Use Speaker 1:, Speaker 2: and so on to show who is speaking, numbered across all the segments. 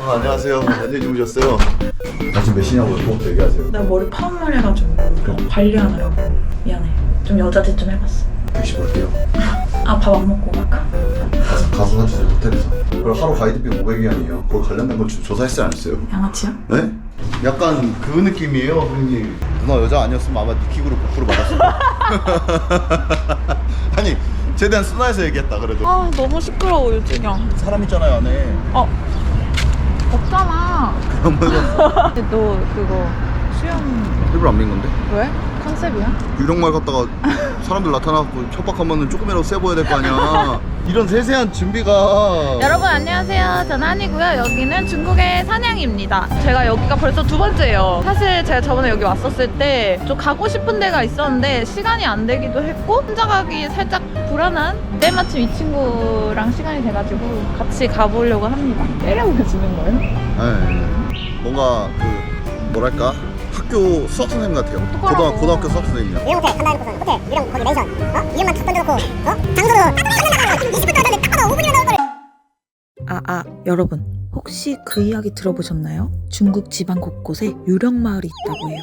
Speaker 1: 안녕하세요. 안녕히 주무셨어요? 지금 몇 시냐고요? 그것도 얘기하세요.
Speaker 2: 나 머리 파마를 해가지고 관리하느라고 미안해. 좀 여자짓 좀 해봤어.
Speaker 1: 택시 볼게요.
Speaker 2: 아, 밥 안 먹고 갈까?
Speaker 1: 가서 사주세요, 호텔에서. 그리고 하루 가이드비 500위안이에요. 거기 관련된 거 조사했어요, 안 했어요?
Speaker 2: 양아치야?
Speaker 1: 네? 약간 그 느낌이에요, 선생님. 누나 여자 아니었으면 아마 니킥으로 복수를 받았을 거야. 아니, 최대한 순화해서 얘기했다, 그래도.
Speaker 2: 아, 너무 시끄러워, 유진영.
Speaker 1: 사람 있잖아요, 안에.
Speaker 2: 없잖아.
Speaker 1: 그런 거 해봤어.
Speaker 2: 근데 너 그거 수영
Speaker 1: 일부러 안 민 건데?
Speaker 2: 왜? 컨셉이야?
Speaker 1: 유령말 갔다가 사람들 나타나고 협박하면 조금이라도 세 보여야 될 거 아니야. 이런 세세한 준비가.
Speaker 2: 여러분 안녕하세요. 저는 한이고요. 여기는 중국의 산양입니다. 제가 여기가 벌써 두 번째예요. 사실 제가 저번에 여기 왔었을 때 좀 가고 싶은 데가 있었는데 시간이 안 되기도 했고 혼자 가기 살짝 불안한 때마침 이 친구랑 시간이 돼가지고 같이 가보려고 합니다. 때려보시는 거예요?
Speaker 1: 네. 뭔가 그 뭐랄까 학교 수학 선생님 같아요.
Speaker 2: 어떡하라고.
Speaker 1: 고등학교 수학 선생님이야.
Speaker 3: 유령 호텔 간다 해놓고선 호텔 유령 거기 멘션 이름만 탁 던져놓고 장소도 20분 떠들었는데 딱 봐도 5분이면 나올 거를.
Speaker 2: 여러분 혹시 그 이야기 들어보셨나요? 중국 지방 곳곳에 유령 마을이 있다고 해요.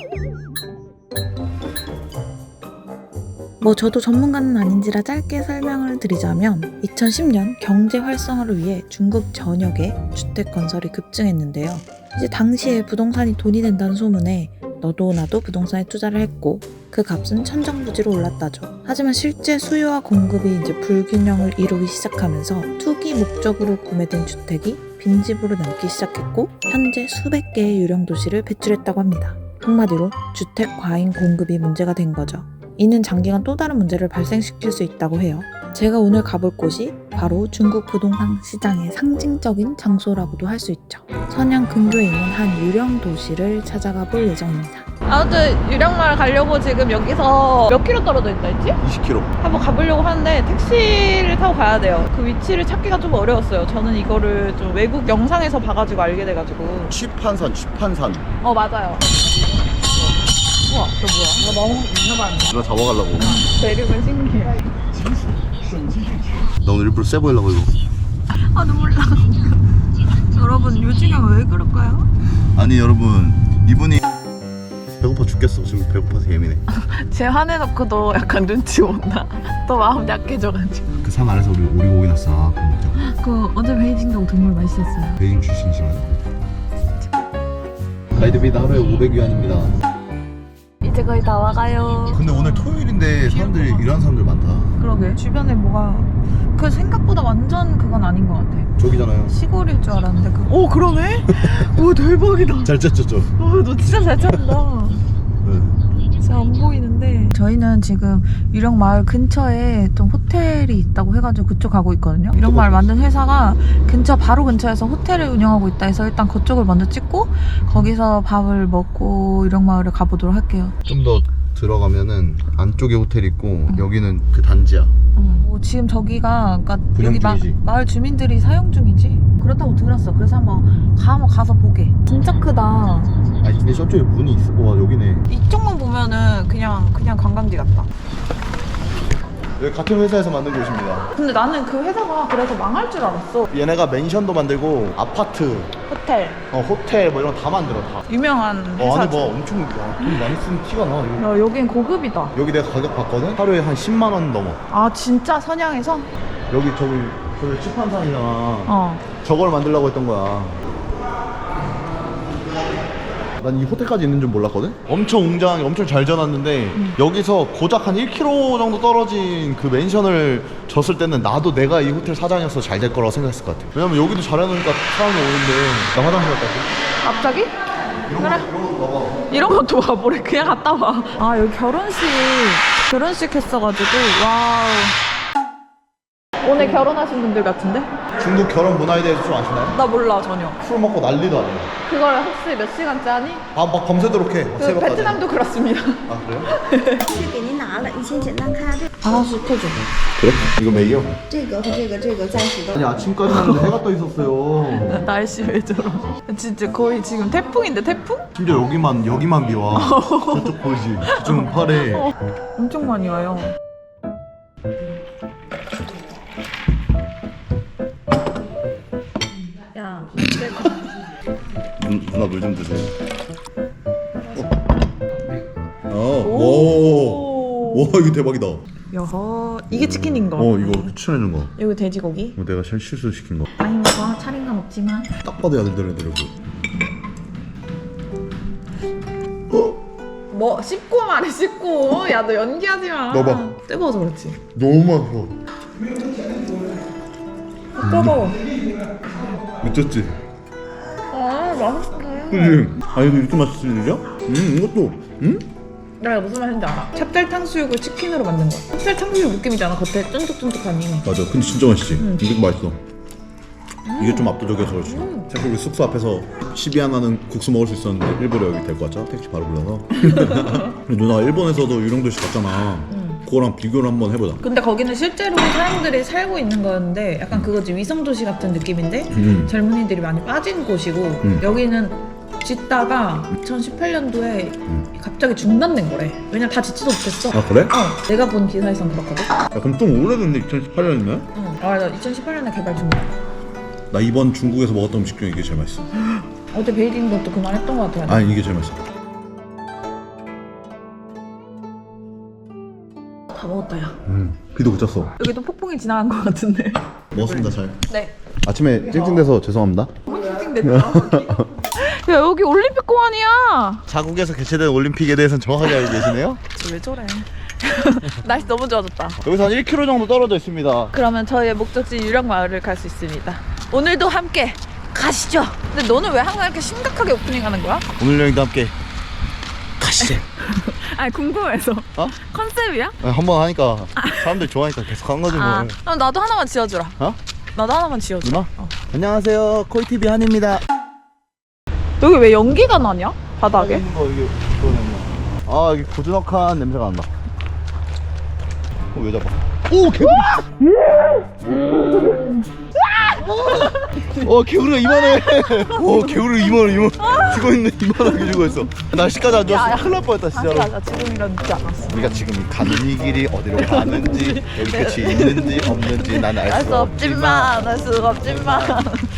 Speaker 2: 저도 전문가는 아닌지라 짧게 설명을 드리자면 2010년 경제 활성화를 위해 중국 전역에 주택 건설이 급증했는데요. 이제 당시에 부동산이 돈이 된다는 소문에 너도 나도 부동산에 투자를 했고 그 값은 천정부지로 올랐다죠. 하지만 실제 수요와 공급이 이제 불균형을 이루기 시작하면서 투기 목적으로 구매된 주택이 빈집으로 남기 시작했고 현재 수백 개의 유령 도시를 배출했다고 합니다. 한마디로 주택 과잉 공급이 문제가 된 거죠. 이는 장기간 또 다른 문제를 발생시킬 수 있다고 해요. 제가 오늘 가볼 곳이 바로 중국 부동산 시장의 상징적인 장소라고도 할 수 있죠. 선양 근교에 있는 한 유령 도시를 찾아가 볼 예정입니다. 아무튼 유령마을 가려고 지금 여기서 몇 킬로 떨어져 있다 했지?
Speaker 1: 20km.
Speaker 2: 한번 가보려고 하는데 택시를 타고 가야 돼요. 그 위치를 찾기가 좀 어려웠어요. 저는 이거를 좀 외국 영상에서 봐가지고 알게 돼가지고.
Speaker 1: 취판산.
Speaker 2: 맞아요. 우와, 저 뭐야? 너무 유명한데?
Speaker 1: 누나 잡아가려고.
Speaker 2: 매력은 신기해.
Speaker 1: 나 오늘 일부러 세 보이려고 이거.
Speaker 2: 아, 눈물 나. 여러분, 유진경 왜 그럴까요?
Speaker 1: 아니 여러분, 이분이 배고파 죽겠어. 지금 배고파서 예민해.
Speaker 2: 쟤 화내놓고 너 약간 눈치 온다. 너 마음 약해져가지고.
Speaker 1: 그 산 아래서 우리 오리고기나 싸.
Speaker 2: 그 어제 베이징도 정말 맛있었어요.
Speaker 1: 베이징 출신이시면 가이드비는 하루에 500위안입니다.
Speaker 2: 이제 거의 다 와가요.
Speaker 1: 근데 오늘 토요일인데 사람들이 일하는 사람들 많다.
Speaker 2: 그러게. 주변에 뭐가 그 생각보다 완전 그건 아닌 것 같아.
Speaker 1: 저기잖아요.
Speaker 2: 시골일 줄 알았는데 오, 그러네? 오, 대박이다.
Speaker 1: 잘 짰죠.
Speaker 2: 너 진짜 잘 찾는다.
Speaker 1: 네.
Speaker 2: 잘 안 보이는데 저희는 지금 유령 마을 근처에 좀 호텔이 있다고 해가지고 그쪽 가고 있거든요. 유령 마을 만든 회사가 바로 근처에서 호텔을 운영하고 있다 해서 일단 그쪽을 먼저 찍고 거기서 밥을 먹고 유령 마을을 가보도록 할게요.
Speaker 1: 좀 더 들어가면은 안쪽에 호텔 있고 여기는 그 단지야.
Speaker 2: 지금 저기가 그러니까
Speaker 1: 분양
Speaker 2: 여기
Speaker 1: 중이지.
Speaker 2: 마을 주민들이 사용 중이지. 그렇다고 들었어. 그래서 한번 가서 보게. 진짜 크다.
Speaker 1: 아니 근데 저쪽에 문이 있어. 와 여기네.
Speaker 2: 이쪽만 보면은 그냥 관광지 같다.
Speaker 1: 여기 같은 회사에서 만든 곳입니다.
Speaker 2: 근데 나는 그 회사가 그래서 망할 줄 알았어.
Speaker 1: 얘네가 맨션도 만들고 아파트,
Speaker 2: 호텔.
Speaker 1: 호텔 뭐 이런 거 다 만들어 다.
Speaker 2: 유명한
Speaker 1: 안에
Speaker 2: 회사지.
Speaker 1: 뭐 엄청 돈 많이 쓰는 티가 나. 이거.
Speaker 2: 야, 여긴 고급이다.
Speaker 1: 여기 내가 가격 봤거든? 하루에 한 10만 원 넘어.
Speaker 2: 아, 진짜 선양에서?
Speaker 1: 여기 저기 칠판산이잖아.
Speaker 2: 어.
Speaker 1: 저걸 만들려고 했던 거야. 난 이 호텔까지 있는 줄 몰랐거든? 엄청 웅장하게 엄청 잘 지어놨는데 여기서 고작 한 1km 정도 떨어진 그 맨션을 졌을 때는 나도 내가 이 호텔 사장이었어 잘 될 거라고 생각했을 것 같아. 왜냐면 여기도 잘 해놓으니까 사람이 오는데. 나 화장실 갔다 올게.
Speaker 2: 갑자기?
Speaker 1: 이런 거 봐봐.
Speaker 2: 이런 것도 와보래. 그냥 갔다 와. 아, 여기 결혼식 했어가지고. 와우. 오늘 결혼하신 분들 같은데?
Speaker 1: 중국 결혼 문화에 대해서 좀 아시나요?
Speaker 2: 나 몰라, 전혀.
Speaker 1: 술 먹고 난리도 아니에요.
Speaker 2: 그걸 혹시 몇 시간째 하니?
Speaker 1: 아 막 밤새도록 해. 막
Speaker 2: 그
Speaker 1: 새벽까지.
Speaker 2: 베트남도 그렇습니다.
Speaker 1: 아 그래요?
Speaker 3: 给您拿了，以前简单开这
Speaker 2: 하나씩 해줘.
Speaker 1: 그래? 이거 메이요?
Speaker 3: 这个和这个暂时的。
Speaker 1: 아니 아침까지 하는데 해가 떠 있었어요.
Speaker 2: 날씨 왜 저러? 진짜 거의 지금 태풍인데 태풍?
Speaker 1: 심지어 여기만 비 와. 저쪽 보이지? 저쪽은 파래.
Speaker 2: 엄청 많이 와요.
Speaker 1: 엄마가 물 좀 주세요. 오, 이거 대박이다.
Speaker 2: 여허, 이게 치킨인가?
Speaker 1: 이거 추천해준 거.
Speaker 2: 이거 돼지고기?
Speaker 1: 내가 실수시킨 거.
Speaker 2: 많이 먹어. 차린 건 없지만.
Speaker 1: 딱 봐도 야들야들하더라고.
Speaker 2: 뭐 씹고 말해 씹고. 야 너 연기하지 마.
Speaker 1: 넣어봐.
Speaker 2: 뜨거워서 그렇지.
Speaker 1: 너무 맛있어.
Speaker 2: 뜨거워.
Speaker 1: 미쳤지?
Speaker 2: 아 맛있어.
Speaker 1: 그치? 아니 근데 이렇게 맛있을 일이야? 이것도
Speaker 2: 나 무슨 맛인지 알아? 찹쌀 탕수육을 치킨으로 만든 거야. 찹쌀 탕수육 느낌이잖아. 겉에 쫀득쫀득하니.
Speaker 1: 맞아. 근데 진짜 맛있지? 이게 맛있어. 이게 좀 압도적이어서 그렇지. 사실 우리 숙소 앞에서 12하나는 국수 먹을 수 있었는데 일부러 여기 데리고 왔죠. 택시 바로 불러서. 누나 일본에서도 유령도시 갔잖아. 그거랑 비교를 한번 해보자.
Speaker 2: 근데 거기는 실제로 사람들이 살고 있는 거였는데 약간 그거지 위성도시 같은 느낌인데 젊은이들이 많이 빠진 곳이고 여기는 짓다가 2018년도에 갑자기 중단된 거래. 왜냐면 다 짓지도 못했어.
Speaker 1: 아 그래?
Speaker 2: 내가 본 기사에선 그렇거든.
Speaker 1: 야, 그럼 좀 오래됐네. 2018년이면?
Speaker 2: 응. 나 2018년에 개발 중이야.
Speaker 1: 나 이번 중국에서 먹었던 음식 중에 이게 제일 맛있어.
Speaker 2: 어제 베이징 것도 그만했던 거 같아.
Speaker 1: 아니 이게 제일 맛있어.
Speaker 2: 다 먹었다 야.
Speaker 1: 비도 그쳤어.
Speaker 2: 여기도 폭풍이 지나간 거 같은데.
Speaker 1: 먹었습니다 잘.
Speaker 2: 네.
Speaker 1: 아침에 찡찡대서 죄송합니다.
Speaker 2: 야 여기 올림픽 공원이야.
Speaker 1: 자국에서 개최된 올림픽에 대해서는 정확하게 알고 계시네요.
Speaker 2: 왜 저래? 날씨 너무 좋아졌다.
Speaker 1: 여기서 한 1km 정도 떨어져 있습니다.
Speaker 2: 그러면 저희의 목적지 유령마을을 갈 수 있습니다. 오늘도 함께 가시죠. 근데 너는 왜 항상 이렇게 심각하게 오프닝하는 거야?
Speaker 1: 오늘 여행도 함께 가시죠.
Speaker 2: 아니 궁금해서.
Speaker 1: 어?
Speaker 2: 컨셉이야?
Speaker 1: 한번 하니까 사람들이 좋아하니까 계속 한 거지 뭐.
Speaker 2: 그럼 나도 하나만 지어주라.
Speaker 1: 어?
Speaker 2: 나도 하나만 지어줘.
Speaker 1: 누나? 안녕하세요. 코이TV 한입니다.
Speaker 2: 여기 왜 연기가 나냐? 바닥에?
Speaker 1: 이게 아 여기 고즈넉한 냄새가 난다. 왜 잡아? 오 개구리! 개구리가 이만해. 개구리가 이만해. 죽어있네. 이만하게 죽어있어. 날씨까지 안 좋았어. 큰일 날 뻔했다 진짜로.
Speaker 2: 나 지금이란 늦지 않았어.
Speaker 1: 우리가 지금 가는 이 길이 어디로 가는지 여기 끝이 있는지 없는지 난 알 수 없지만
Speaker 2: 알 수가 없지만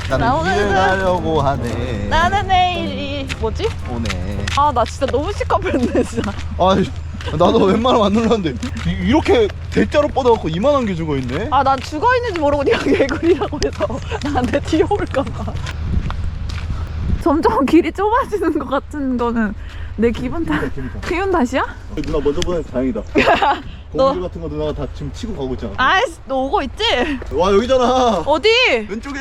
Speaker 2: 나
Speaker 1: 나는
Speaker 2: 오늘은-
Speaker 1: 길을 가려고 하네.
Speaker 2: 나는 내일이 뭐지?
Speaker 1: 오네.
Speaker 2: 아 나 진짜 너무 시커멓네 진짜.
Speaker 1: 아이 나도 웬만하면 안 눌렀는데 이렇게 대자로 뻗어갖고 이만한 게 죽어있네.
Speaker 2: 아 난 죽어있는지 모르고 네가 개구리라고 해서 나한테 뛰어올까봐. 점점 길이 좁아지는 것 같은 거는 내 기분 탓이야?
Speaker 1: 누나 먼저 보내서 다행이다.
Speaker 2: 너-
Speaker 1: 공길 같은 거 누나가 다 지금 치고 가고 있잖아.
Speaker 2: 아이씨 너 오고 있지?
Speaker 1: 와 여기잖아.
Speaker 2: 어디?
Speaker 1: 왼쪽에.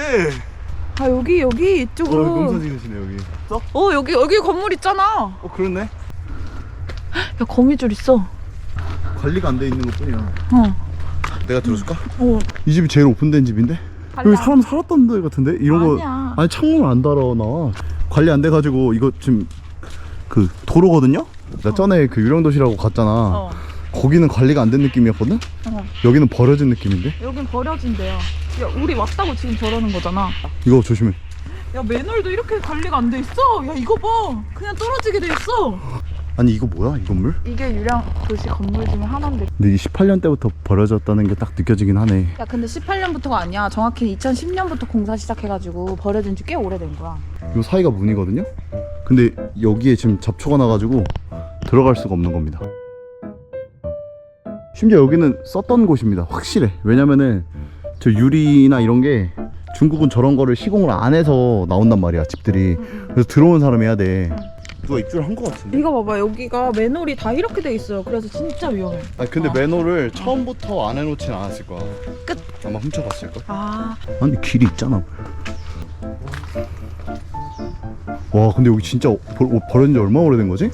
Speaker 2: 아 여기 이쪽으로.
Speaker 1: 농사 지으시네 여기.
Speaker 2: 여기 건물 있잖아.
Speaker 1: 그렇네.
Speaker 2: 야 거미줄 있어.
Speaker 1: 관리가 안 돼 있는 것 뿐이야. 내가 들어줄까? 이 집이 제일 오픈된 집인데?
Speaker 2: 달라.
Speaker 1: 여기 사람 살았던 데 같은데? 이런
Speaker 2: 아니야.
Speaker 1: 거 아니 창문을 안 달아놔. 관리 안 돼가지고 이거 지금 그 도로거든요? 나 전에 그 유령도시라고 갔잖아. 거기는 관리가 안 된 느낌이었거든? 여기는 버려진 느낌인데?
Speaker 2: 여긴 버려진 데야. 야 우리 왔다고 지금 저러는 거잖아.
Speaker 1: 이거 조심해.
Speaker 2: 야 맨홀도 이렇게 관리가 안 돼 있어. 야 이거 봐. 그냥 떨어지게 돼 있어.
Speaker 1: 아니 이거 뭐야 이 건물?
Speaker 2: 이게 유령 도시 건물 중에 하나인데.
Speaker 1: 근데 이 18년 때부터 버려졌다는 게 딱 느껴지긴 하네.
Speaker 2: 야 근데 18년부터가 아니야. 정확히 2010년부터 공사 시작해가지고 버려진 지 꽤 오래된 거야.
Speaker 1: 요 사이가 문이거든요? 근데 여기에 지금 잡초가 나가지고 들어갈 수가 없는 겁니다. 심지어 여기는 썼던 곳입니다. 확실해. 왜냐면은 저 유리나 이런 게 중국은 저런 거를 시공을 안 해서 나온단 말이야 집들이. 그래서 들어온 사람이 해야 돼. 누가 입주를 한 거 같은데?
Speaker 2: 이거 봐봐. 여기가 맨홀이 다 이렇게 돼 있어요. 그래서 진짜 위험해.
Speaker 1: 아니 근데 맨홀을 처음부터 안 해놓진 않았을 거야.
Speaker 2: 끝.
Speaker 1: 아마 훔쳐갔을걸?
Speaker 2: 아
Speaker 1: 아니 길이 있잖아. 와 근데 여기 진짜 버려진 지 얼마 오래된 거지?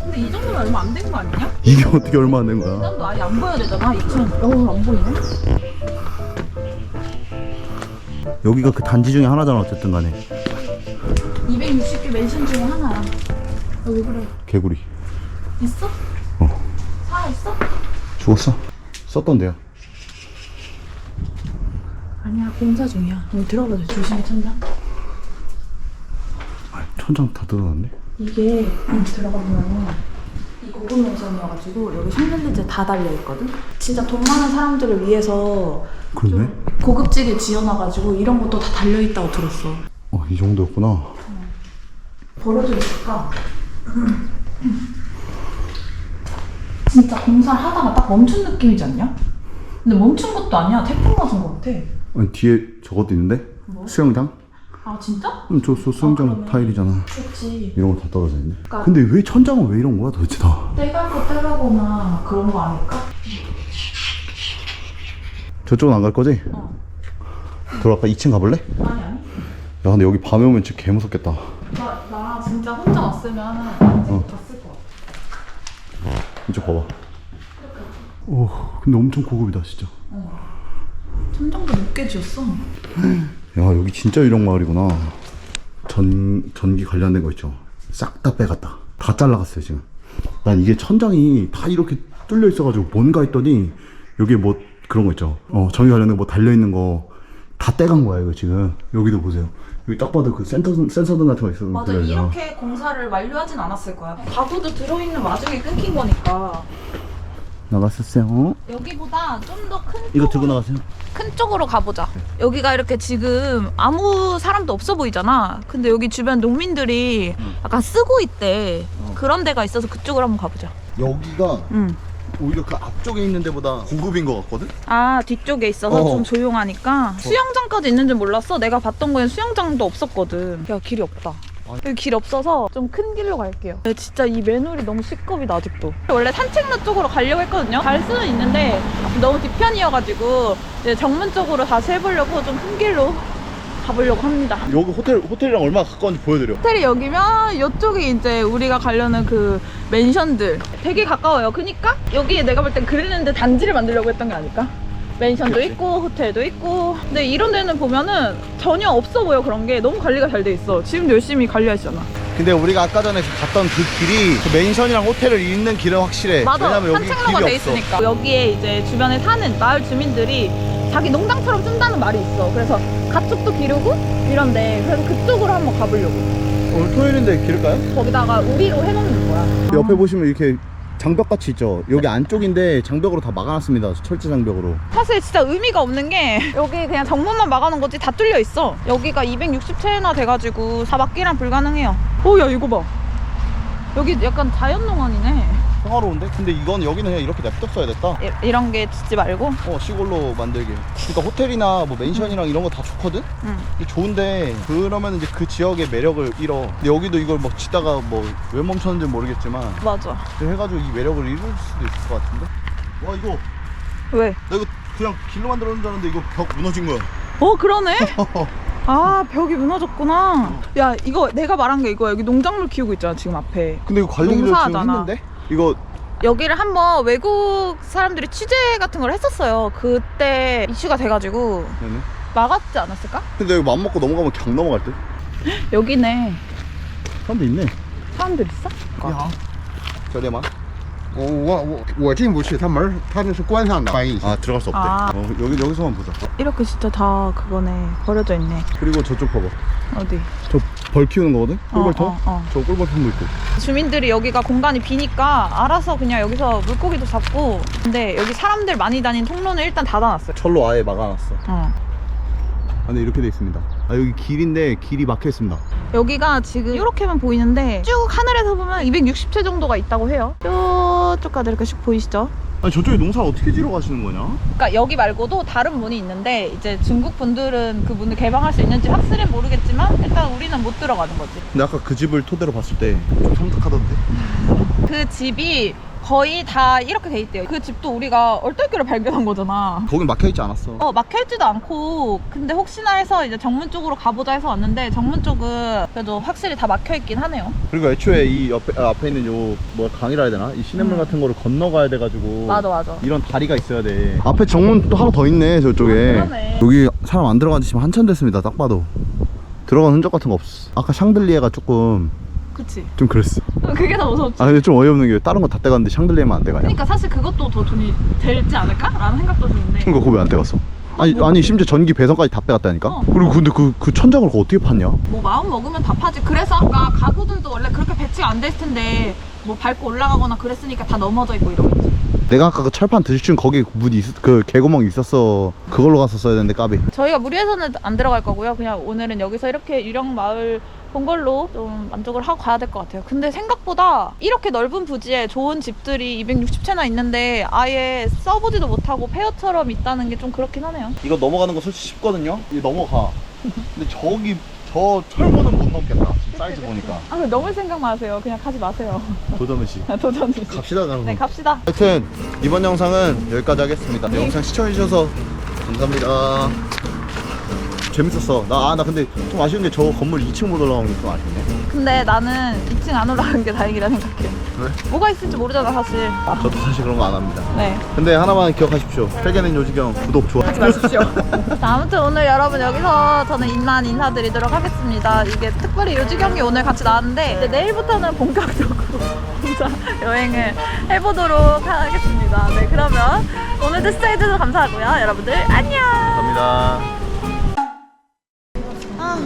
Speaker 2: 근데 이 정도면 얼마 안 된 거 아니냐?
Speaker 1: 이게 어떻게 얼마 안 된 거야?
Speaker 2: 도 아예 안 보여야 되잖아. 2000. 안 보이네.
Speaker 1: 여기가 그 단지 중에 하나잖아 어쨌든 간에.
Speaker 2: 260개 맨션 중에 하나야. 여기 그래.
Speaker 1: 개구리.
Speaker 2: 있어? 살아있어?
Speaker 1: 죽었어? 썼던 데야.
Speaker 2: 아니야 공사 중이야. 여기 들어가봐. 조심해 천장.
Speaker 1: 아니, 천장 다 뜯어놨네.
Speaker 2: 이게 여기 들어가보면 이 고급 맨션이어가지고 여기 샹들리제 다 달려있거든? 진짜 돈 많은 사람들을 위해서
Speaker 1: 그러네?
Speaker 2: 좀 고급지게 지어놔가지고 이런 것도 다 달려있다고 들었어.
Speaker 1: 이 정도였구나.
Speaker 2: 버려져 있을까? 진짜 공사를 하다가 딱 멈춘 느낌이지 않냐? 근데 멈춘 것도 아니야. 태풍 맞은 것 같아.
Speaker 1: 아니, 뒤에 저것도 있는데?
Speaker 2: 뭐?
Speaker 1: 수영장?
Speaker 2: 아 진짜?
Speaker 1: 응, 저 수영장
Speaker 2: 그러면-
Speaker 1: 타일이잖아.
Speaker 2: 그렇지.
Speaker 1: 이런 거 다 떨어져 있네.
Speaker 2: 그러니까-
Speaker 1: 근데 왜 천장은 왜 이런 거야 도대체 다?
Speaker 2: 떼가거나 그런 거 아닐까?
Speaker 1: 저쪽은 안 갈 거지?
Speaker 2: 어.
Speaker 1: 들어갈까? 2층 가볼래?
Speaker 2: 아니.
Speaker 1: 야, 근데 여기 밤에 오면 진짜 개 무섭겠다.
Speaker 2: 나 진짜 혼자 왔으면 완전 갔을 것 같아.
Speaker 1: 이쪽 봐봐. 오, 근데 엄청 고급이다 진짜.
Speaker 2: 천장도 높게 지었어.
Speaker 1: 야, 여기 진짜 유령 마을이구나. 전기 관련된 거 있죠. 싹 다 빼갔다. 다 잘라갔어요 지금. 난 이게 천장이 다 이렇게 뚫려 있어가지고 뭔가 했더니 여기에 뭐 그런 거 있죠. 전기 관련된 거 뭐 달려 있는 거 다 떼간 거야 이거 지금. 여기도 보세요. 여기 딱 봐도 그 센서등 같은 거 있었는데.
Speaker 2: 맞아, 이렇게 공사를 완료하진 않았을 거야. 가구도 들어있는 와중에 끊긴 거니까.
Speaker 1: 나갔었어요.
Speaker 2: 여기보다 좀 더 큰
Speaker 1: 이거 들고 나가세요.
Speaker 2: 큰 쪽으로 가보자. 여기가 이렇게 지금 아무 사람도 없어 보이잖아. 근데 여기 주변 농민들이 약간 쓰고 있대. 그런 데가 있어서 그쪽으로 한번 가보자.
Speaker 1: 여기가
Speaker 2: 응.
Speaker 1: 오히려 그 앞쪽에 있는 데보다 고급인 것 같거든?
Speaker 2: 아, 뒤쪽에 있어서 좀 조용하니까. 수영장까지 있는 줄 몰랐어. 내가 봤던 거엔 수영장도 없었거든. 야, 길이 없다. 여기 길 없어서 좀 큰 길로 갈게요. 진짜 이 맨홀이 너무 시겁이다 아직도. 원래 산책로 쪽으로 가려고 했거든요. 갈 수는 있는데 너무 뒤편이어가지고 이제 정문 쪽으로 다시 해보려고 좀 큰 길로 가보려고 합니다.
Speaker 1: 여기 호텔이랑 얼마나 가까운지 보여드려.
Speaker 2: 호텔이 여기면 이쪽이 이제 우리가 가려는 그 맨션들 되게 가까워요. 그니까 여기 내가 볼 땐 그릴랜드 단지를 만들려고 했던 게 아닐까? 맨션도
Speaker 1: 그치.
Speaker 2: 있고 호텔도 있고. 근데 이런 데는 보면은 전혀 없어 보여. 그런 게 너무 관리가 잘 돼 있어. 지금 열심히 관리하시잖아.
Speaker 1: 근데 우리가 아까 전에 갔던 그 길이 그 맨션이랑 호텔을 잇는 길은 확실해.
Speaker 2: 맞아.
Speaker 1: 왜냐면 여기
Speaker 2: 산책로가
Speaker 1: 길이
Speaker 2: 돼
Speaker 1: 없어.
Speaker 2: 있으니까. 여기에 이제 주변에 사는 마을 주민들이 자기 농장처럼 쓴다는 말이 있어. 그래서 가축도 기르고 이런데, 그래서 그쪽으로 한번 가보려고.
Speaker 1: 오늘 토요일인데 기를까요?
Speaker 2: 거기다가 우리로 해놓는 거야.
Speaker 1: 옆에 보시면 이렇게 장벽같이 있죠. 여기 안쪽인데 장벽으로 다 막아놨습니다. 철제 장벽으로.
Speaker 2: 사실 진짜 의미가 없는 게 여기 그냥 정문만 막아놓은 거지 다 뚫려 있어. 여기가 260채나 돼가지고 다 막기란 불가능해요. 오, 야 이거 봐. 여기 약간 자연농원이네.
Speaker 1: 평화로운데? 근데 이건 여기는 그냥 이렇게 냅뒀어야 됐다.
Speaker 2: 이런 게 짓지 말고.
Speaker 1: 시골로 만들기. 그러니까 호텔이나 뭐 맨션이랑 이런 거 다 좋거든? 이게 좋은데 그러면 이제 그 지역의 매력을 잃어. 근데 여기도 이걸 뭐 짓다가 뭐 왜 멈췄는지 모르겠지만
Speaker 2: 맞아.
Speaker 1: 해가지고 이 매력을 잃을 수도 있을 것 같은데? 와, 이거
Speaker 2: 왜?
Speaker 1: 나 이거 그냥 길로 만들었는 줄 알았는데 이거 벽 무너진 거야.
Speaker 2: 그러네. 아, 벽이 무너졌구나. 야, 이거 내가 말한 게 이거야. 여기 농작물 키우고 있잖아 지금 앞에.
Speaker 1: 근데 이거 관리를 지금
Speaker 2: 농사하잖아.
Speaker 1: 했는데? 이거
Speaker 2: 여기를 한번 외국 사람들이 취재 같은 걸 했었어요. 그때 이슈가 돼가지고
Speaker 1: 네네.
Speaker 2: 막았지 않았을까?
Speaker 1: 근데 여기 맘먹고 넘어가면 그냥 넘어갈 듯?
Speaker 2: 여기네.
Speaker 1: 사람도 있네.
Speaker 2: 사람들 있어?
Speaker 4: 你好，
Speaker 1: 저렴한?
Speaker 4: 我进不去，他门儿他那是关上的，翻译一下。
Speaker 1: 아, 들어갈 수 없대.
Speaker 2: 아.
Speaker 1: 여기서만 보자.
Speaker 2: 이렇게 진짜 다 그거네. 버려져 있네.
Speaker 1: 그리고 저쪽 봐봐.
Speaker 2: 어디?
Speaker 1: 저 벌 키우는 거거든? 꿀벌통?
Speaker 2: 어.
Speaker 1: 저 꿀벌통도 있고.
Speaker 2: 주민들이 여기가 공간이 비니까 알아서 그냥 여기서 물고기도 잡고. 근데 여기 사람들 많이 다니는 통로는 일단 닫아놨어요.
Speaker 1: 철로 아예 막아놨어.
Speaker 2: 어.
Speaker 1: 네, 이렇게 돼 있습니다. 여기 길인데 길이 막혀 있습니다.
Speaker 2: 여기가 지금 이렇게만 보이는데 쭉 하늘에서 보면 260채 정도가 있다고 해요. 쭉까지 이렇게 쭉 보이시죠?
Speaker 1: 아니, 저쪽에 농사를 어떻게 지러 가시는 거냐?
Speaker 2: 그러니까 여기 말고도 다른 문이 있는데 이제 중국 분들은 그 문을 개방할 수 있는지 확실히 모르겠지만 일단 우리는 못 들어가는 거지.
Speaker 1: 근데 아까 그 집을 토대로 봤을 때 좀 섬뜩하던데?
Speaker 2: 그 집이 거의 다 이렇게 돼 있대요. 그 집도 우리가 얼떨결에 발견한 거잖아.
Speaker 1: 거긴 막혀있지 않았어.
Speaker 2: 막혀있지도 않고. 근데 혹시나 해서 이제 정문 쪽으로 가보자 해서 왔는데 정문 쪽은 그래도 확실히 다 막혀있긴 하네요.
Speaker 1: 그리고 애초에 이 앞에 있는 요 강이라 해야 되나? 이 시냇물 같은 거를 건너가야 돼가지고
Speaker 2: 맞아.
Speaker 1: 이런 다리가 있어야 돼. 앞에 정문 또 하나 더 있네, 저쪽에.
Speaker 2: 그러네.
Speaker 1: 여기 사람 안 들어간 지 지금 한참 됐습니다. 딱 봐도 들어간 흔적 같은 거 없어. 아까 샹들리에가 조금
Speaker 2: 그치?
Speaker 1: 좀 그랬어.
Speaker 2: 그게 더 무섭지.
Speaker 1: 근데 좀 어이없는 게 다른 거 다 떼갔는데 샹들리에만 안 떼가냐?
Speaker 2: 그러니까 사실 그것도 더 돈이 들지 않을까? 라는 생각도 드는데.
Speaker 1: 그거 왜 안 떼갔어? 아니 심지어 전기 배선까지 다 빼갔다니까? 그리고 근데 그 천장을 그거 어떻게 팠냐?
Speaker 2: 뭐 마음 먹으면 다 파지. 그래서 아까 가구들도 원래 그렇게 배치가 안 돼 있을 텐데 뭐 밟고 올라가거나 그랬으니까 다 넘어져 있고 이러겠지.
Speaker 1: 내가 아까 그 철판 드시춘 거기 그 개구멍 있었어. 그걸로 갔었어야 되는데 까비.
Speaker 2: 저희가 무리해서는 안 들어갈 거고요. 그냥 오늘은 여기서 이렇게 유령 마을 본 걸로 좀 만족을 하고 가야 될 것 같아요. 근데 생각보다 이렇게 넓은 부지에 좋은 집들이 260채나 있는데 아예 써보지도 못하고 폐허처럼 있다는 게 좀 그렇긴 하네요.
Speaker 1: 이거 넘어가는 거 솔직히 쉽거든요. 이거 넘어가. 근데 저기 저 철문은 못 넘겠다. 사이즈 보니까.
Speaker 2: 아, 넘을 생각만 하세요. 그냥 가지 마세요.
Speaker 1: 도전의식.
Speaker 2: 도전이지.
Speaker 1: 갑시다 그럼.
Speaker 2: 네, 갑시다.
Speaker 1: 하여튼 이번 영상은 여기까지 하겠습니다. 영상 시청해주셔서 감사합니다. 재밌었어. 나 근데 좀 아쉬운 게 저 건물 2층 못 올라온 게 좀 아쉽네.
Speaker 2: 근데 나는 2층 안 올라간 게 다행이라 생각해.
Speaker 1: 왜?
Speaker 2: 뭐가 있을지 모르잖아, 사실.
Speaker 1: 저도 사실 그런 거 안 합니다.
Speaker 2: 네.
Speaker 1: 근데 하나만 기억하십시오. 세계는 요지경 구독 좋아요.
Speaker 2: 하지 마십시오. 자, 아무튼 오늘 여러분 여기서 저는 이만 인사드리도록 하겠습니다. 이게 특별히 요지경이 오늘 같이 나왔는데 이제 내일부터는 본격적으로 혼자 여행을 해보도록 하겠습니다. 네, 그러면 오늘도 시청해주셔서 감사하고요. 여러분들 안녕.
Speaker 1: 감사합니다.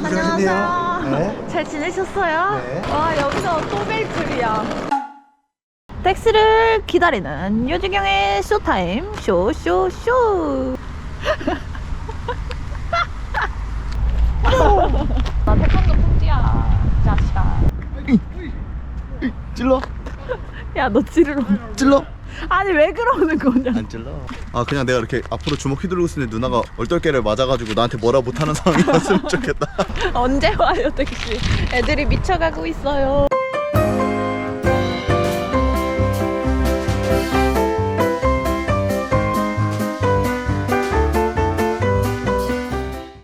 Speaker 2: 안녕하세요.
Speaker 1: 네.
Speaker 2: 잘 지내셨어요?
Speaker 1: 네.
Speaker 2: 와, 여기서 또 메이플이야. 택시를 기다리는 요지경의 쇼타임 쇼쇼쇼. 나 태권도 푼디야, 자식아.
Speaker 1: 찔러?
Speaker 2: 야, 너 찌르러.
Speaker 1: 찔러?
Speaker 2: 아니, 왜 그러는 거냐?
Speaker 1: 안 찔러. 아 그냥 내가 이렇게 앞으로 주먹 휘두르고 있는데 누나가 얼떨결에 맞아가지고 나한테 뭐라 못하는 상황이었으면 좋겠다.
Speaker 2: 언제 와요, 택시? 애들이 미쳐가고 있어요.